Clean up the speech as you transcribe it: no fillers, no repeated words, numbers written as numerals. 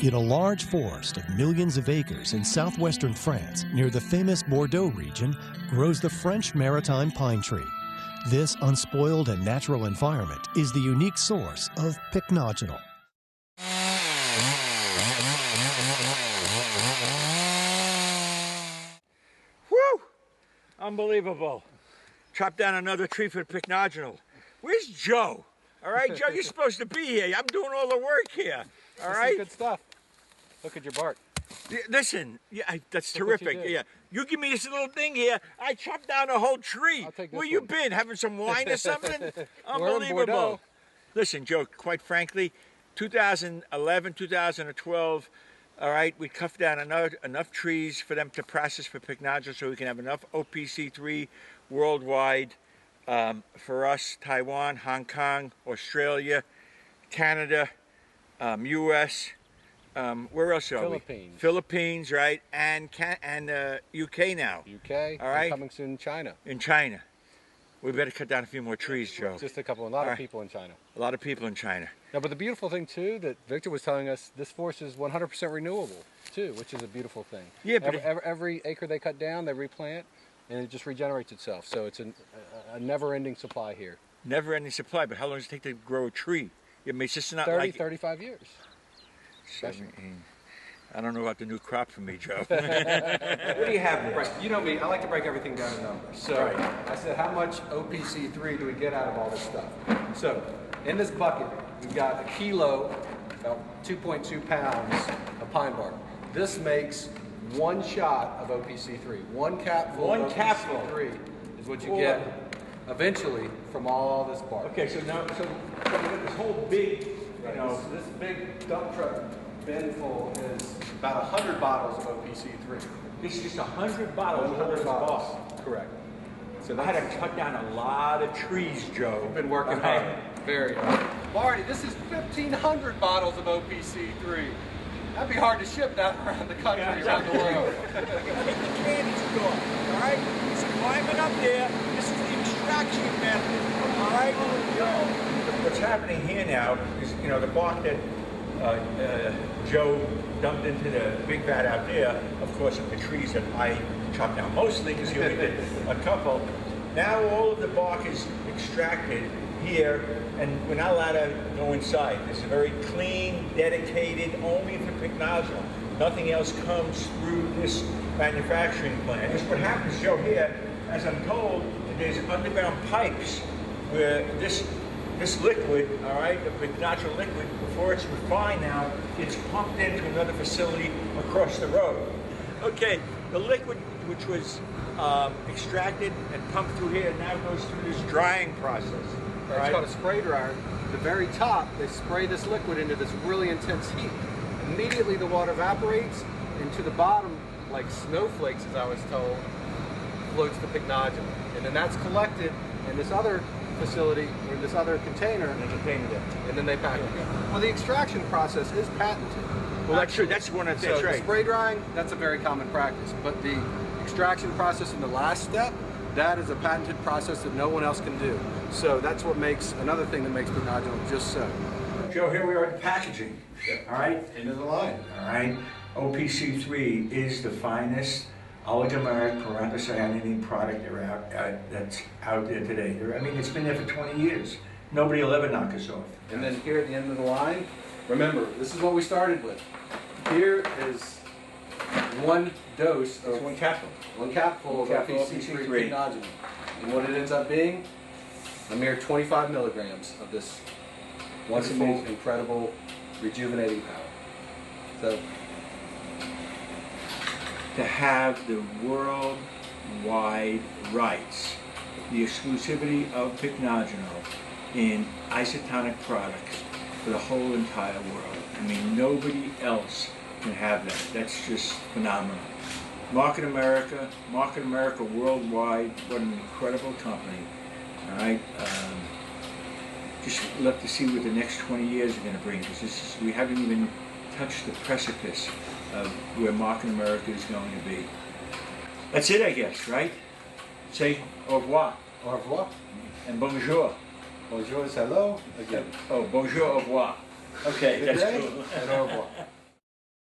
In a large forest of millions of acres in southwestern France, near the famous Bordeaux region, grows the French maritime pine tree. This unspoiled and natural environment is the unique source of Pycnogenol. Whew! Unbelievable. Chopped down another tree for Pycnogenol. Where's Joe? All right, Joe, you're supposed to be here. I'm doing all the work here. All right? Good stuff. Look at your bark. Listen, that's terrific. Yeah, you give me this little thing here. I chopped down a whole tree. Where you been? Having some wine or something? Unbelievable. Listen, Joe, quite frankly, 2011, 2012, all right, we cut down enough trees for them to process for Pycnogenol so we can have enough OPC3 worldwide for us, Taiwan, Hong Kong, Australia, Canada, US, where else are we? Philippines, right? And UK now. UK. All right. Coming soon, China. In China. We better cut down a few more trees, Joe. Just a couple. A lot of people in China. A lot of people in China. No, but the beautiful thing too that Victor was telling us, this forest is 100% renewable too, which is a beautiful thing. Yeah, but every acre they cut down, they replant, and it just regenerates itself. So it's a never-ending supply here. Never-ending supply, but how long does it take to grow a tree? I mean, it's just not 35 years. 17. I don't know about the new crop for me, Joe. What do you have here? Right. You know me, I like to break everything down in numbers. So I said, how much OPC3 do we get out of all this stuff? So in this bucket, we've got a kilo, about 2.2 pounds of pine bark. This makes one shot of OPC3. One capful of OPC3 is what you get eventually from all this bark. Okay, so now, so we got this whole big, this big dump truck bin full is about 100 bottles of OPC3. This is just 100 bottles of 100 bottles. Correct. So I had to cut down a lot of trees, Joe. We've been working hard. Very hard. Marty, this is 1,500 bottles of OPC3. That'd be hard to ship down around the country, around the world. Take the candy store, all right? It's climbing up there. This is the extraction method, all right? What's happening here now is, the bark that Joe dumped into the big vat out there, of course, of the trees that I chopped down mostly, because he only did a couple. Now all of the bark is extracted here, and we're not allowed to go inside. It's very clean, dedicated, only for Pycnogenol. Nothing else comes through this manufacturing plant. Just what happens, Joe, here, as I'm told, there's underground pipes where this liquid, all right, the Pycnogenol liquid, before it's refined now, gets pumped into another facility across the road. Okay, the liquid which was extracted and pumped through here now goes through this drying process. Right. It's called a spray dryer. At the very top, they spray this liquid into this really intense heat. Immediately the water evaporates, and to the bottom, like snowflakes, as I was told, floats the Pycnogenol. And then that's collected in this other facility, or this other container, and then they pack it. Well, the extraction process is patented. Well, that's true. That's one of the the spray drying, that's a very common practice. But the extraction process in the last step, that is a patented process that no one else can do. So that's what makes, another thing that makes Pycnogenol just so. Joe, here we are at the packaging. All right? End of the line. All right? OPC3 is the finest oligomeric parenthocyanidine product that's out there today. I mean, it's been there for 20 years. Nobody will ever knock us off. And then here at the end of the line, remember, this is what we started with. Here is one dose of one capsule. One capful of OPC3 Pycnogenol. And what it ends up being, a mere 25 milligrams of this wonderful, incredible, rejuvenating power. So, to have the worldwide rights, the exclusivity of Pycnogenol in isotonic products for the whole entire world. I mean, nobody else can have that. That's just phenomenal. Market America worldwide, what an incredible company. All right, just love to see what the next 20 years are going to bring, because we haven't even touched the precipice of where Market America is going to be. That's it, I guess, right? Say au revoir. Au revoir. And bonjour. Bonjour is hello again. Oh, bonjour, au revoir. Okay, that's cool. And au revoir.